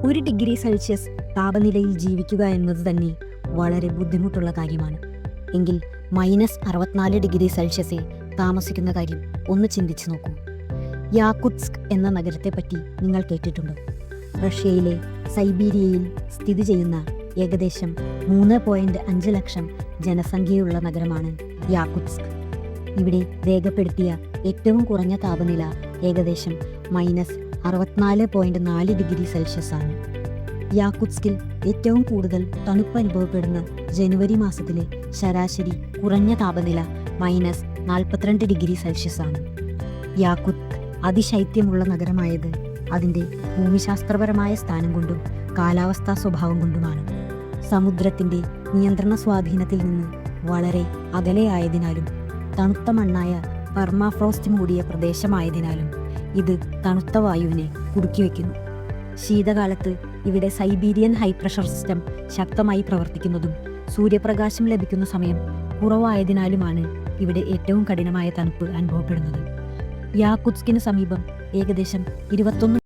1 degree Celsius താപനിലയിൽ ജീവിക്കുക എന്നത് തന്നെ വളരെ ബുദ്ധിമുട്ടുള്ള കാര്യമാണ്. എങ്കിൽ -64 ഡിഗ്രി സെൽഷ്യസിൽ താമസിക്കുന്ന കാര്യം ഒന്ന് ചിന്തിച്ചു നോക്കൂ. യാകുട്സ്ക് എന്ന നഗരത്തെപ്പറ്റി നിങ്ങൾ കേട്ടിട്ടുണ്ടോ? റഷ്യയിലെ സൈബീരിയയിൽ സ്ഥിതി ചെയ്യുന്ന ഏകദേശം 3.5 ലക്ഷം ജനസംഖ്യയുള്ള നഗരമാണ് യാകുട്സ്ക്. ഇവിടെ രേഖപ്പെടുത്തിയ ഏറ്റവും കുറഞ്ഞ താപനില ഏകദേശം -64.4 ഡിഗ്രി സെൽഷ്യസ് ആണ്. യാകുട്സ്കിൽ ഏറ്റവും കൂടുതൽ തണുപ്പ് അനുഭവപ്പെടുന്ന ജനുവരി മാസത്തിലെ ശരാശരി കുറഞ്ഞ താപനില -42 ഡിഗ്രി സെൽഷ്യസ് ആണ്. യാകുത്സ്ക് അതിശൈത്യമുള്ള നഗരമായത് അതിൻ്റെ ഭൂമിശാസ്ത്രപരമായ സ്ഥാനം കൊണ്ടും കാലാവസ്ഥാ സ്വഭാവം കൊണ്ടുമാണ്. സമുദ്രത്തിൻ്റെ നിയന്ത്രണ സ്വാധീനത്തിൽ നിന്ന് വളരെ അകലെയായതിനാലും തണുത്ത മണ്ണായ പെർമാഫ്രോസ്റ്റ് മൂടിയ പ്രദേശമായതിനാലും ഇത് തണുത്ത വായുവിനെ കുടുക്കിവെക്കുന്നു. ശീതകാലത്ത് ഇവിടെ സൈബീരിയൻ ഹൈ പ്രഷർ സിസ്റ്റം ശക്തമായി പ്രവർത്തിക്കുന്നതും സൂര്യപ്രകാശം ലഭിക്കുന്ന സമയം കുറവായതിനാലുമാണ് ഇവിടെ ഏറ്റവും കഠിനമായ തണുപ്പ് അനുഭവപ്പെടുന്നത്. യാകുട്സ്കിന് സമീപം ഏകദേശം 21